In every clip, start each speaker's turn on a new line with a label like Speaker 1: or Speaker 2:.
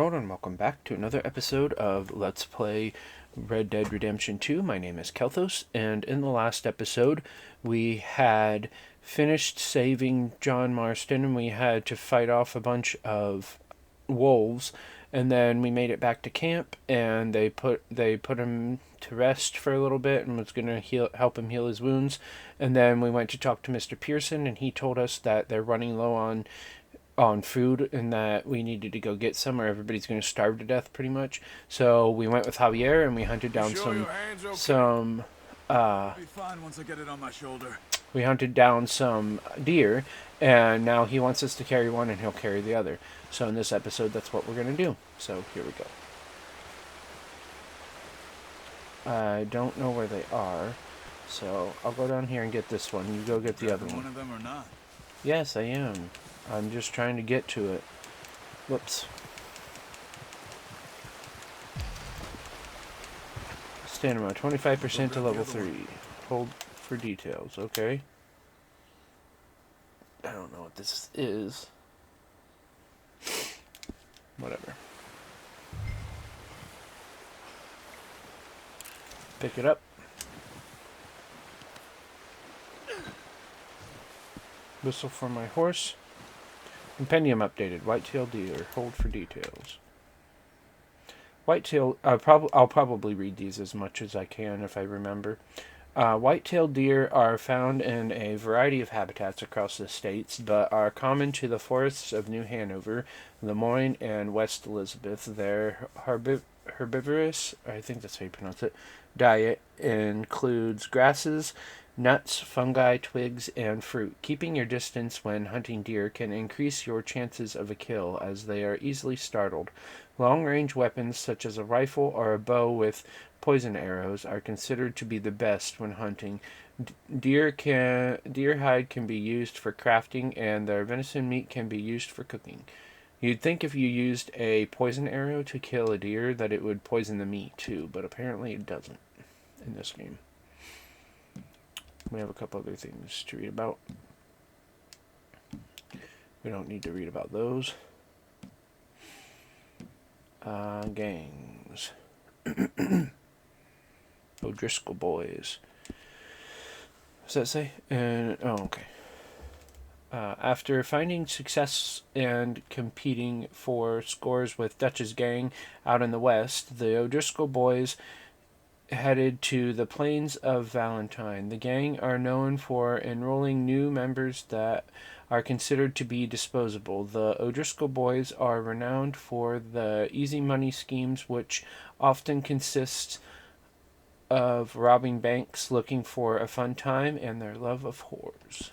Speaker 1: world, and welcome back to another episode of Let's Play Red Dead Redemption 2. My name is Kelthos, and in the last episode, we had finished saving John Marston, and we had to fight off a bunch of wolves, and then we made it back to camp, and they put him to rest for a little bit, and was going to help him heal his wounds, and then we went to talk to Mr. Pearson, and he told us that they're running low on food and that we needed to go get some or everybody's going to starve to death pretty much. So we went with Javier and we hunted down some
Speaker 2: I'll be fine once I get it on my shoulder.
Speaker 1: we hunted down some deer, and now he wants us to carry one and he'll carry the other. So in this episode, that's what we're going to do. So here we go. I don't know where they are, so I'll go down here and get this one. You go get the other one.
Speaker 2: One of them or not?
Speaker 1: Yes, I am. I'm just trying to get to it. Whoops. Stamina, 25% to level 3. Hold for details, okay? I don't know what this is. Whatever. Pick it up. Whistle for my horse. Compendium updated. Whitetail deer. Hold for details. Whitetail. I'll probably read these as much as I can if I remember. White-tailed deer are found in a variety of habitats across the states, but are common to the forests of New Hanover, Lemoyne, and West Elizabeth. Their herbivorous, I think that's how you pronounce it, diet includes grasses, nuts, fungi, twigs, and fruit. Keeping your distance when hunting deer can increase your chances of a kill, as they are easily startled. Long-range weapons such as a rifle or a bow with poison arrows are considered to be the best when hunting. Deer hide can be used for crafting, and their venison meat can be used for cooking. You'd think if you used a poison arrow to kill a deer that it would poison the meat too, but apparently it doesn't in this game. We have a couple other things to read about. We don't need to read about those. Gangs. Driscoll boys. What does that say? Okay. After finding success and competing for scores with Dutch's gang out in the west, the O'Driscoll boys headed to the plains of Valentine. The gang are known for enrolling new members that are considered to be disposable. The O'Driscoll boys are renowned for the easy money schemes, which often consist of robbing banks, looking for a fun time, and their love of whores.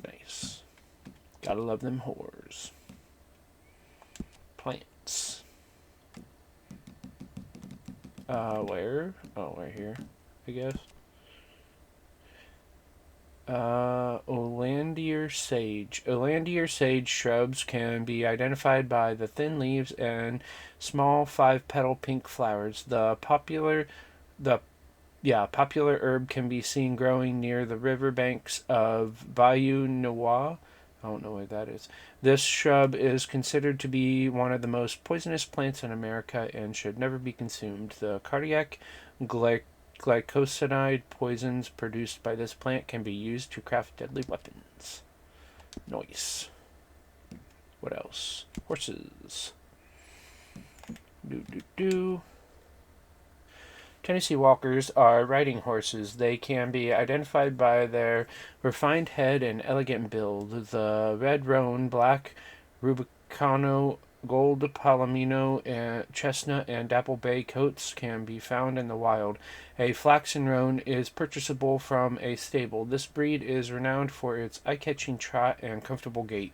Speaker 1: Nice. Gotta love them whores. Plants. Where? Oh, right here, I guess. Olandier sage. Olandier sage shrubs can be identified by the thin leaves and small 5-petal pink flowers. The popular herb can be seen growing near the river banks of Bayou Noir. I don't know where that is. This shrub is considered to be one of the most poisonous plants in America and should never be consumed. The cardiac glycosidide poisons produced by this plant can be used to craft deadly weapons. Nice. What else? Horses. Tennessee Walkers are riding horses. They can be identified by their refined head and elegant build. The red roan, black rubicano, gold palomino, and chestnut and dapple bay coats can be found in the wild. A flaxen roan is purchasable from a stable. This breed is renowned for its eye-catching trot and comfortable gait.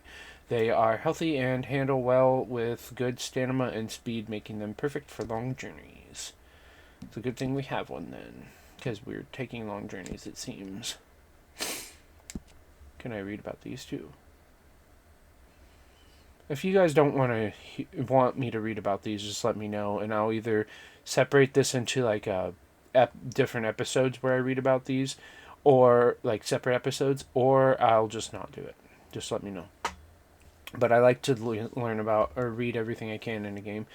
Speaker 1: They are healthy and handle well with good stamina and speed, making them perfect for long journeys. It's a good thing we have one then, because we're taking long journeys, it seems. Can I read about these too? If you guys don't want me to read about these, just let me know, and I'll either separate this into like different episodes where I read about these, or like separate episodes, or I'll just not do it. Just let me know. but I like to learn about or read everything I can in a game.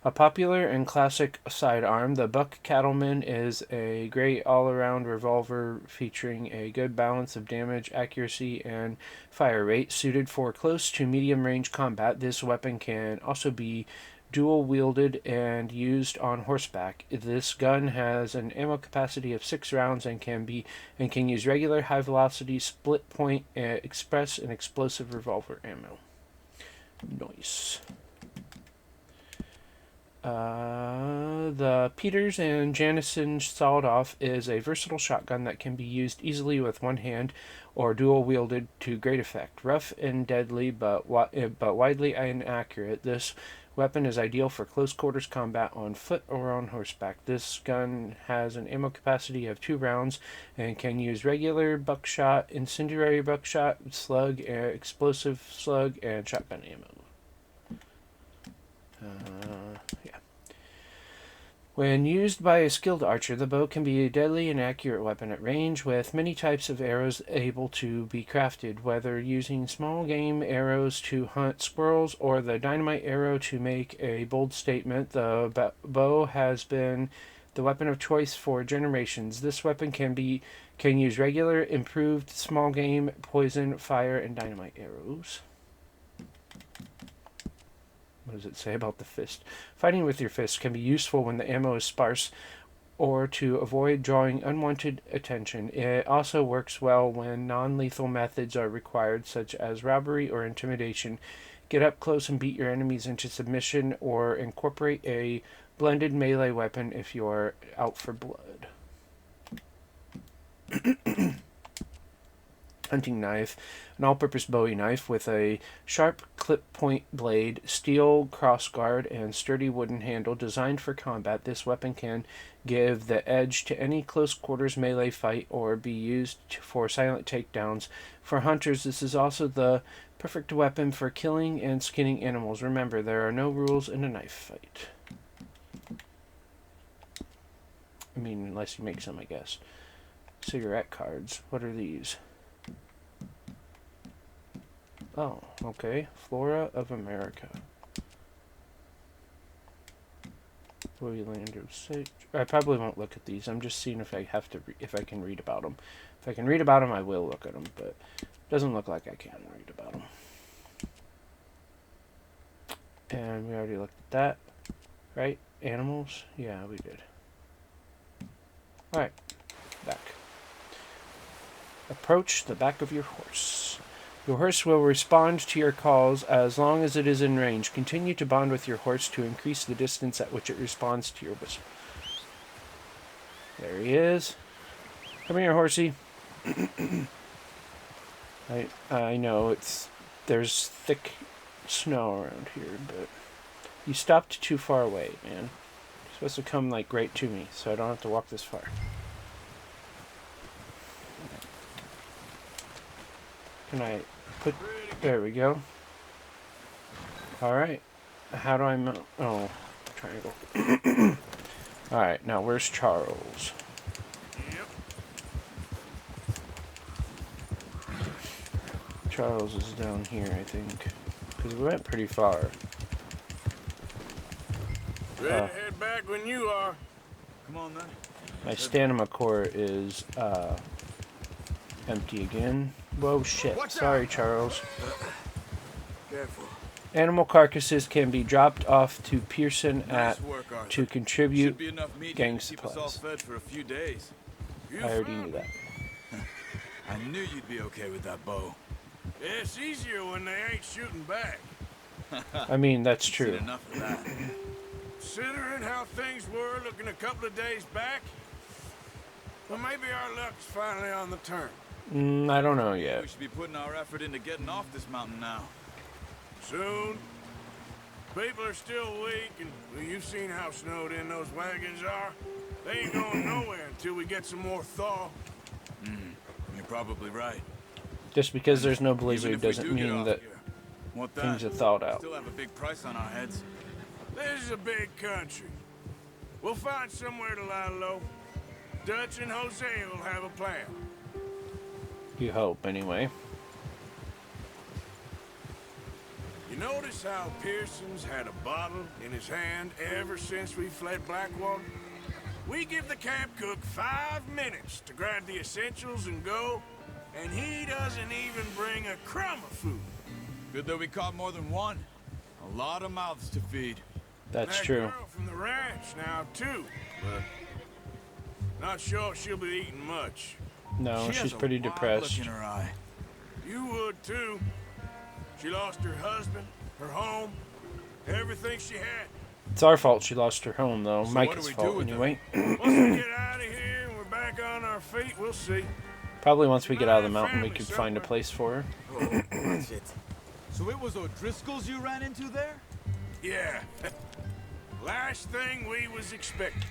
Speaker 1: A popular and classic sidearm, the Buck Cattleman is a great all-around revolver featuring a good balance of damage, accuracy, and fire rate. Suited for close to medium-range combat, this weapon can also be dual-wielded and used on horseback. This gun has an ammo capacity of 6 rounds and can use regular high-velocity split-point, express, and explosive revolver ammo. Nice. The Peters and Janison sawed-off is a versatile shotgun that can be used easily with one hand or dual-wielded to great effect. Rough and deadly, but widely inaccurate, this weapon is ideal for close-quarters combat on foot or on horseback. This gun has an ammo capacity of 2 rounds and can use regular buckshot, incendiary buckshot, slug, explosive slug, and shotgun ammo. Yeah. When used by a skilled archer, the bow can be a deadly and accurate weapon at range, with many types of arrows able to be crafted, whether using small game arrows to hunt squirrels or the dynamite arrow to make a bold statement. The bow has been the weapon of choice for generations. This weapon can use regular, improved small game, poison, fire, and dynamite arrows. What does it say about the fist? Fighting with your fist can be useful when the ammo is sparse or to avoid drawing unwanted attention. It also works well when non-lethal methods are required, such as robbery or intimidation. Get up close and beat your enemies into submission, or incorporate a blended melee weapon if you're out for blood. Hunting knife, an all-purpose Bowie knife with a sharp clip-point blade, steel crossguard, and sturdy wooden handle designed for combat. This weapon can give the edge to any close-quarters melee fight or be used for silent takedowns. For hunters, this is also the perfect weapon for killing and skinning animals. Remember, there are no rules in a knife fight. I mean, unless you make some, I guess. Cigarette cards. What are these? Oh, okay. Flora of America. Land of Sage. I probably won't look at these. I'm just seeing if I have to, if I can read about them. If I can read about them, I will look at them. But it doesn't look like I can read about them. And we already looked at that, right? Animals. Yeah, we did. All right, back. Approach the back of your horse. Your horse will respond to your calls as long as it is in range. Continue to bond with your horse to increase the distance at which it responds to your whistle. There he is. Come here, horsey. I know there's thick snow around here, but you stopped too far away, man. You're supposed to come like right to me, so I don't have to walk this far. Can I put... There we go. Alright. How do I mount... Oh, triangle. Alright, now where's Charles?
Speaker 2: Yep.
Speaker 1: Charles is down here, I think. Because we went pretty far.
Speaker 2: Ready to head back when you are. Come on, then.
Speaker 1: My stamina core is, empty again. Whoa, shit. Sorry, Charles.
Speaker 2: Careful.
Speaker 1: Animal carcasses can be dropped off to Pearson
Speaker 2: Nice work, Arthur.
Speaker 1: to contribute
Speaker 2: Should be enough meat
Speaker 1: gang
Speaker 2: to keep us all
Speaker 1: supplies.
Speaker 2: fed for a few days. You
Speaker 1: I already
Speaker 2: found
Speaker 1: knew
Speaker 2: it.
Speaker 1: that.
Speaker 2: I knew you'd be okay with that bow. It's easier when they ain't shooting back.
Speaker 1: I mean, that's
Speaker 2: Seen
Speaker 1: true.
Speaker 2: enough of that. Considering how things were looking a couple of days back, well, maybe our luck's finally on the turn.
Speaker 1: I don't know yet.
Speaker 2: We should be putting our effort into getting off this mountain now. Soon. People are still weak, and well, you've seen how snowed in those wagons are. They ain't going nowhere until we get some more thaw. You're probably right.
Speaker 1: Just because there's no
Speaker 2: Even
Speaker 1: blizzard
Speaker 2: if we
Speaker 1: doesn't
Speaker 2: do get
Speaker 1: mean
Speaker 2: off
Speaker 1: that
Speaker 2: here, want
Speaker 1: things
Speaker 2: that?
Speaker 1: are thawed out.
Speaker 2: Still have a big price on our heads. This is a big country. We'll find somewhere to lie low. Dutch and Jose will have a plan.
Speaker 1: You hope, anyway.
Speaker 2: notice how Pearson's had a bottle in his hand ever since we fled Blackwater? We give the camp cook 5 minutes to grab the essentials and go, and he doesn't even bring a crumb of food.
Speaker 3: Good that we caught more than one. A lot of mouths to feed.
Speaker 1: That's
Speaker 2: That
Speaker 1: true.
Speaker 2: girl from the ranch now, too, but not sure she'll be eating much.
Speaker 1: No,
Speaker 3: She has
Speaker 1: she's
Speaker 3: a
Speaker 1: pretty
Speaker 3: wild
Speaker 1: depressed.
Speaker 3: look in her eye.
Speaker 2: You would, too. She lost her husband, her home, everything she had.
Speaker 1: It's our fault she lost her home, though.
Speaker 3: So
Speaker 1: Micah's
Speaker 3: what do we do
Speaker 1: fault,
Speaker 3: with her?
Speaker 1: anyway.
Speaker 2: Once we get out of here and we're back on our feet, we'll see.
Speaker 1: Probably once we get out of the mountain, we could find a place for her.
Speaker 3: Oh, that's it. So it was Driscols you ran into there?
Speaker 2: Yeah. Last thing we was expecting.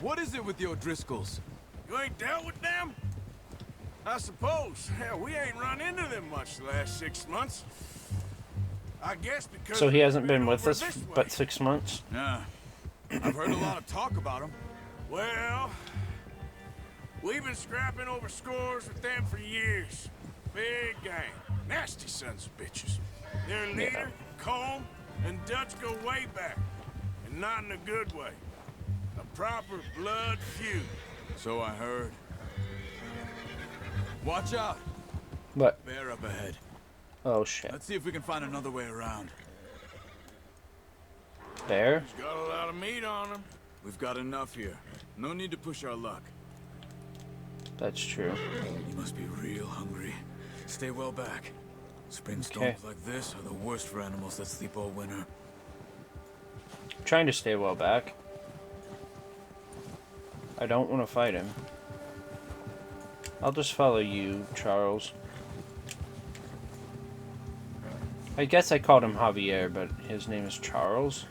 Speaker 3: What is it with the Driscols?
Speaker 2: You ain't dealt with them? I suppose. Hell, we ain't run into them much the last 6 months. I guess because
Speaker 1: So he hasn't
Speaker 2: we've
Speaker 1: been with
Speaker 2: over
Speaker 1: us
Speaker 2: this way.
Speaker 1: but 6 months?
Speaker 3: Yeah. I've heard a lot of talk about them.
Speaker 2: Well, we've been scrapping over scores with them for years. Big gang. Nasty sons of bitches. Their leader, Colm, and Dutch go way back. And not in a good way. A proper blood feud.
Speaker 3: So I heard. Watch out.
Speaker 1: What?
Speaker 3: Bear up ahead.
Speaker 1: Oh, shit.
Speaker 3: Let's see if we can find another way around.
Speaker 1: There?
Speaker 2: He's got a lot of meat on him.
Speaker 3: We've got enough here. No need to push our luck.
Speaker 1: That's true.
Speaker 3: You must be real hungry. Stay well back. Spring storms like this are the worst for animals that sleep all winter.
Speaker 1: Trying to stay well back. I don't want to fight him. I'll just follow you, Charles. I guess I called him Javier, but his name is Charles.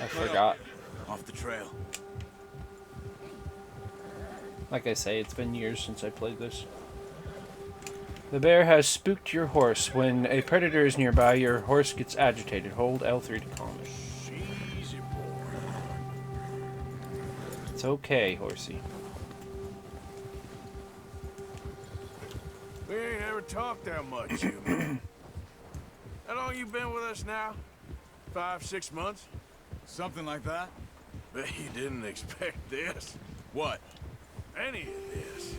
Speaker 1: I forgot.
Speaker 3: Off the trail.
Speaker 1: Like I say, it's been years since I played this. The bear has spooked your horse. When a predator is nearby, your horse gets agitated. Hold L3 to calm it.
Speaker 2: Easy, boy.
Speaker 1: It's okay, horsey.
Speaker 2: We ain't ever talked that much, you man. How long you been with us now? 5, 6 months?
Speaker 3: Something like that?
Speaker 2: Bet you didn't expect this.
Speaker 3: What?
Speaker 2: Any of this.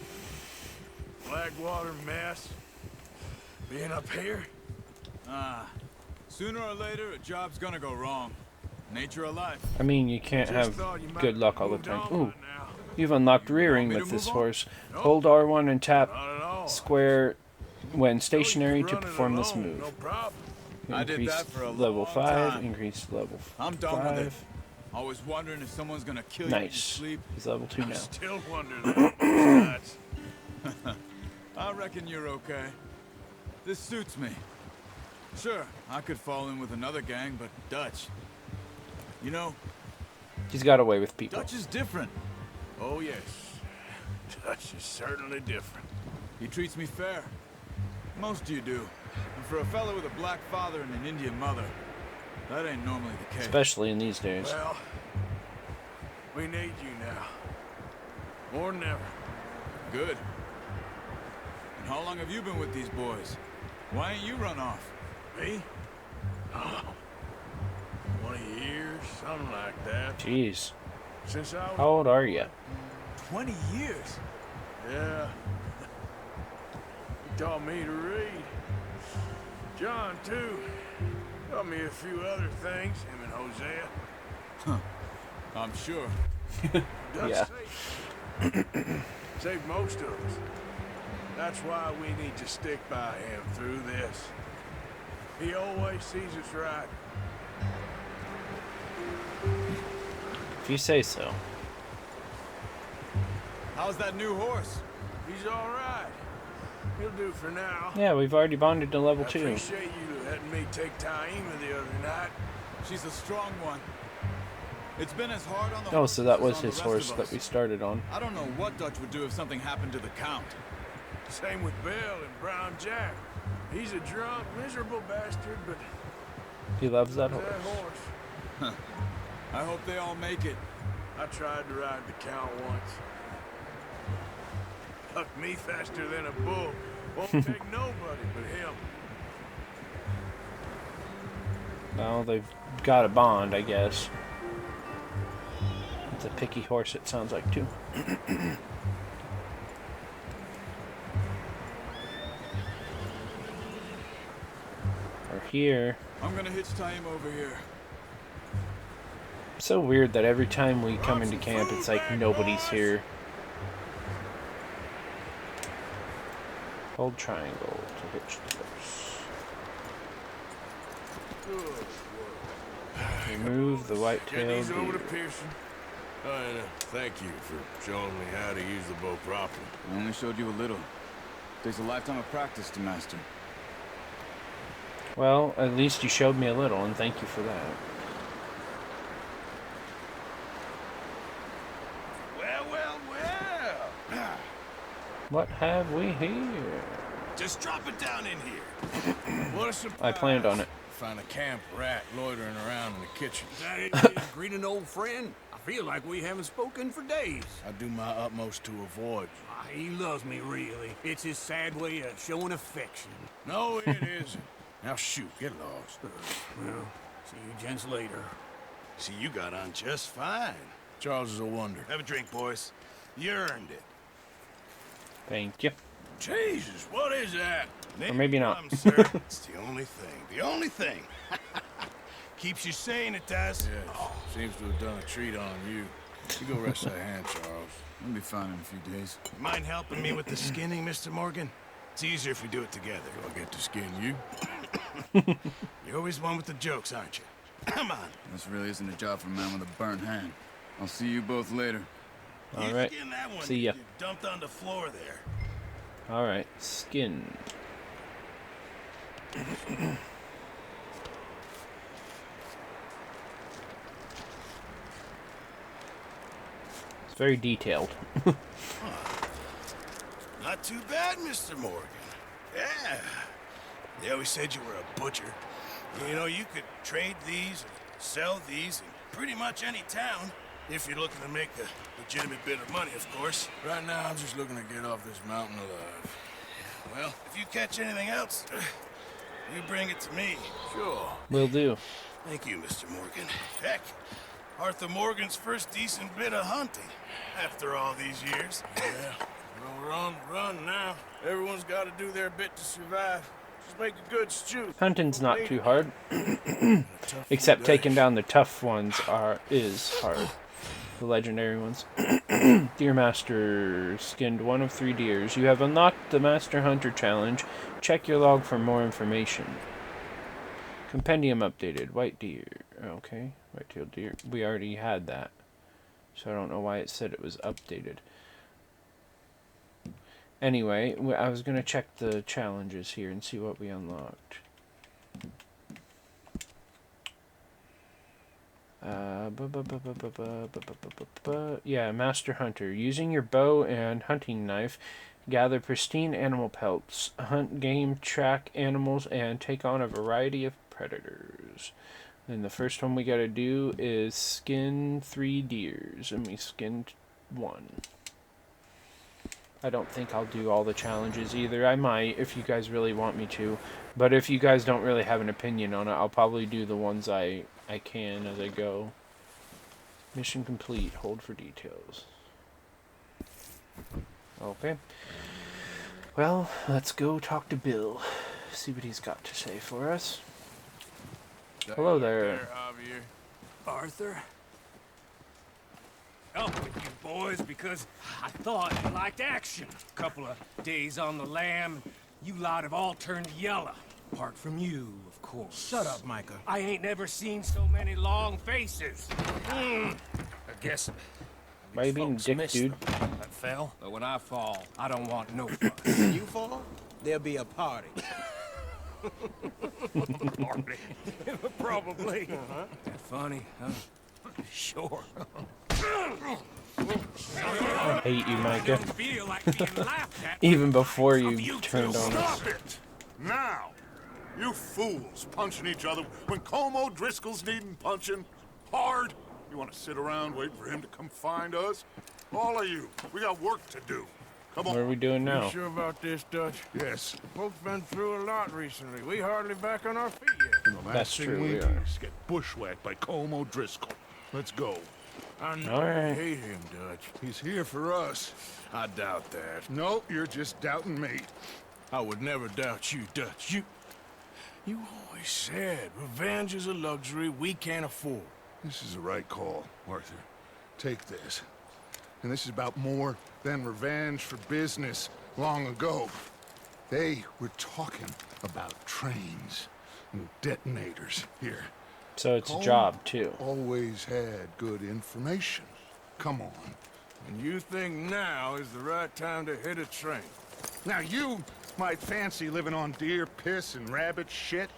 Speaker 2: Blackwater mess. Being up here.
Speaker 3: Sooner or later, a job's gonna go wrong. Nature of life.
Speaker 1: I mean, you can't
Speaker 2: Just
Speaker 1: have
Speaker 2: thought you might
Speaker 1: good luck
Speaker 2: have
Speaker 1: all the
Speaker 2: moved
Speaker 1: time.
Speaker 2: on
Speaker 1: Ooh,
Speaker 2: by now.
Speaker 1: you've unlocked rearing
Speaker 3: me to
Speaker 1: with this
Speaker 3: move on?
Speaker 1: horse.
Speaker 2: Nope.
Speaker 1: Hold R1 and tap
Speaker 2: Not at all.
Speaker 1: square when
Speaker 2: No,
Speaker 1: stationary
Speaker 2: you can
Speaker 1: to
Speaker 2: run it
Speaker 1: perform this
Speaker 2: alone,
Speaker 1: move.
Speaker 2: No problem.
Speaker 3: I did
Speaker 1: Increase
Speaker 3: that for a
Speaker 1: level
Speaker 3: long
Speaker 1: 5,
Speaker 3: time.
Speaker 1: increase level
Speaker 3: I'm done with it.
Speaker 1: 5.
Speaker 3: Always wondering if someone's gonna kill you in your
Speaker 1: Nice.
Speaker 3: sleep.
Speaker 1: He's level 2 now.
Speaker 2: Still wonder that. Nuts.
Speaker 3: I reckon you're okay. This suits me. Sure, I could fall in with another gang, but Dutch. You know,
Speaker 1: He's got away with people.
Speaker 3: Dutch is different.
Speaker 2: Oh, yes. Dutch is certainly different.
Speaker 3: He treats me fair. Most of you do. And for a fellow with a black father and an Indian mother, that ain't normally the case.
Speaker 1: Especially in these days.
Speaker 2: Well, we need you now. More than ever.
Speaker 3: Good. And how long have you been with these boys? Why ain't you run off?
Speaker 2: Me? Oh, 20 years, something like that.
Speaker 1: Jeez.
Speaker 2: Since I was...
Speaker 1: How old are you?
Speaker 3: 20 years?
Speaker 2: Yeah. He taught me to read. John, too. Taught me a few other things, him and Hosea.
Speaker 3: I'm sure.
Speaker 2: Dutch
Speaker 1: Yeah.
Speaker 2: saved most of us. That's why we need to stick by him through this. He always sees us right.
Speaker 1: If you say so.
Speaker 3: How's that new horse?
Speaker 2: He's all right. He'll do for now.
Speaker 1: Yeah, we've already bonded to level
Speaker 2: I
Speaker 1: 2.
Speaker 2: appreciate you letting me take Taima the other night.
Speaker 3: She's a strong one. It's been as hard on the
Speaker 1: Oh, so that
Speaker 3: horses
Speaker 1: was
Speaker 3: as on
Speaker 1: his
Speaker 3: the
Speaker 1: horse
Speaker 3: rest of
Speaker 1: that
Speaker 3: us.
Speaker 1: we started on.
Speaker 3: I don't know what Dutch would do if something happened to the Count.
Speaker 2: Same with Bill and Brown Jack. He's a drunk, miserable bastard, but
Speaker 1: He loves that
Speaker 2: that
Speaker 1: horse.
Speaker 2: horse.
Speaker 3: I hope they all make it.
Speaker 2: I tried to ride the Count once. Hucked me faster than a bull. Won't take nobody but him.
Speaker 1: Well, they've got a bond, I guess. It's a picky horse, it sounds like, too. We're here.
Speaker 3: I'm gonna hitch tie him over here.
Speaker 1: So weird that every time we come into camp, it's like nobody's here. Hold triangle to hitch the horse. Remove the
Speaker 2: Get
Speaker 1: white-tailed
Speaker 2: these over to
Speaker 1: deer.
Speaker 2: Pearson. Oh, and thank you for showing me how to use the bow properly.
Speaker 3: I only showed you a little. Takes a lifetime of practice to master.
Speaker 1: Well, at least you showed me a little, and thank you for that.
Speaker 2: Well.
Speaker 1: What have we here?
Speaker 2: Just drop it down in here. What a surprise.
Speaker 1: I planned on it.
Speaker 2: Find a camp rat loitering around in the kitchen.
Speaker 4: Greet an old friend. I feel like we haven't spoken for days.
Speaker 2: I do my utmost to avoid you.
Speaker 4: He loves me, really. It's his sad way of showing affection.
Speaker 2: No, it isn't. Now shoot, get lost.
Speaker 4: Well, see you gents later.
Speaker 2: See, you got on just fine. Charles is a wonder. Have a drink, boys. You earned it.
Speaker 1: Thank you.
Speaker 2: Jesus, what is that?
Speaker 1: Or maybe not.
Speaker 2: Sir. It's the only thing. The only thing. Keeps you sane, it does. Yes. Seems to have done a treat on you. You go rest that hand, Charles.
Speaker 3: We'll be fine in a few days.
Speaker 2: Mind helping me with the skinning, Mr. Morgan? It's easier if we do it together. Do I get to skin you? You're always one with the jokes, aren't you? Come on.
Speaker 3: This really isn't a job for a man with a burnt hand. I'll see you both later.
Speaker 1: All right.
Speaker 2: Skin that one
Speaker 1: See ya.
Speaker 2: you dumped on the floor there.
Speaker 1: All right. Skin. It's very detailed.
Speaker 2: Not too bad, Mr. Morgan. Yeah. They always said you were a butcher. You know, you could trade these, sell these in pretty much any town. If you're looking to make a legitimate bit of money, of course. Right now, I'm just looking to get off this mountain alive. Well, if you catch anything else, you bring it to me. Sure.
Speaker 1: Will do.
Speaker 2: Thank you, Mr. Morgan. Heck, Arthur Morgan's first decent bit of hunting after all these years. Yeah. Well, we're on the run now. Everyone's got to do their bit to survive. Just make a good stew.
Speaker 1: Hunting's not too hard. Except taking down the tough ones is hard. The legendary ones. Deer Master skinned 1 of 3 deers. You have unlocked the Master Hunter challenge. Check your log for more information. Compendium updated. White deer. Okay. White-tailed deer. We already had that. So I don't know why it said it was updated. Anyway, I was going to check the challenges here and see what we unlocked. Yeah, Master Hunter. Using your bow and hunting knife, gather pristine animal pelts, hunt game, track animals, and take on a variety of predators. And the first one we gotta do is skin 3 deers, and we skinned 1. I don't think I'll do all the challenges either. I might, if you guys really want me to. But if you guys don't really have an opinion on it, I'll probably do the ones I can as I go. Mission complete. Hold for details. Okay. Well, let's go talk to Bill. See what he's got to say for us. Hello there.
Speaker 2: Javier.
Speaker 4: Arthur? Up with you boys because I thought you liked action. Couple of days on the lam, you lot have all turned yellow. Apart from you, of course.
Speaker 2: Shut up, Micah.
Speaker 4: I ain't never seen so many long faces. I guess.
Speaker 1: Why are you being a
Speaker 4: folks
Speaker 1: dick,
Speaker 4: missed
Speaker 1: dude?
Speaker 4: them. I fell, but when I fall, I don't want no fuss.
Speaker 5: You fall, there'll be a party.
Speaker 4: Party. Probably. That funny, huh? Sure.
Speaker 1: I hate you, Micah.
Speaker 4: Feel like being laughed at.
Speaker 1: Even before you
Speaker 4: You
Speaker 1: turned on us.
Speaker 6: Stop it! Now! You fools punching each other when Colm Driscols needing punching hard. You want to sit around waiting for him to come find us? All of you, we got work to do. Come
Speaker 1: What are
Speaker 6: on.
Speaker 1: we doing
Speaker 2: You
Speaker 1: now?
Speaker 2: sure about this, Dutch?
Speaker 6: Yes.
Speaker 2: Folks been through a lot recently. We hardly back on our feet yet.
Speaker 6: And the last
Speaker 1: That's
Speaker 6: thing
Speaker 1: true,
Speaker 6: we
Speaker 1: we
Speaker 6: do
Speaker 1: are.
Speaker 6: is get bushwhacked by Colm Driscoll. Let's go.
Speaker 2: I know
Speaker 1: All right.
Speaker 2: you hate him, Dutch.
Speaker 6: He's here for us.
Speaker 2: I doubt that.
Speaker 6: No, you're just doubting me.
Speaker 2: I would never doubt you, Dutch. You always said revenge is a luxury we can't afford.
Speaker 6: This is the right call, Arthur. Take this. And this is about more than revenge for business long ago. They were talking about trains and detonators here.
Speaker 1: So it's a
Speaker 6: Colm
Speaker 1: job, too.
Speaker 6: Always had good information. Come on.
Speaker 2: And you think now is the right time to hit a train?
Speaker 6: Now you might fancy living on deer piss and rabbit shit.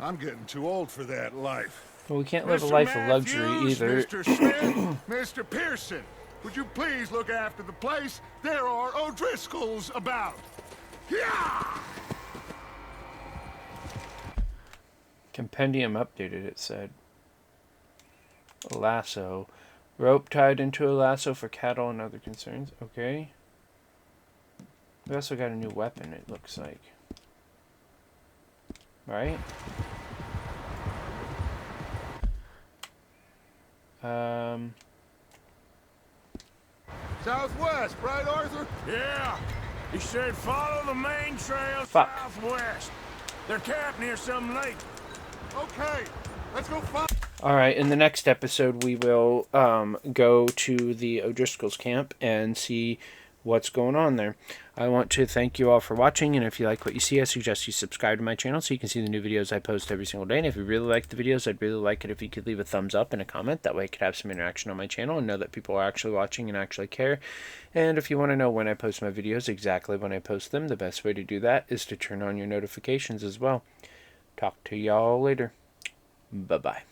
Speaker 6: I'm getting too old for that life.
Speaker 1: Well, we can't live a
Speaker 6: Mr.
Speaker 1: life of luxury
Speaker 6: Matthews,
Speaker 1: either.
Speaker 6: Mr. Smith, Mr. Pearson, would you please look after the place? There are O'Driscolls about. Yeah!
Speaker 1: Compendium updated, it said. A lasso. Rope tied into a lasso for cattle and other concerns. Okay. We also got a new weapon, it looks like. Right?
Speaker 6: Southwest, right, Arthur?
Speaker 2: Yeah. He said follow the main trail
Speaker 1: Fuck.
Speaker 2: southwest. They're camped near some lake.
Speaker 6: Okay, let's go find.
Speaker 1: Alright, in the next episode we will go to the O'Driscoll's camp and see what's going on there. I want to thank you all for watching, and if you like what you see, I suggest you subscribe to my channel so you can see the new videos I post every single day. And if you really like the videos, I'd really like it if you could leave a thumbs up and a comment. That way I could have some interaction on my channel and know that people are actually watching and actually care. And if you want to know when I post my videos, exactly when I post them, the best way to do that is to turn on your notifications as well. Talk to y'all later. Bye-bye.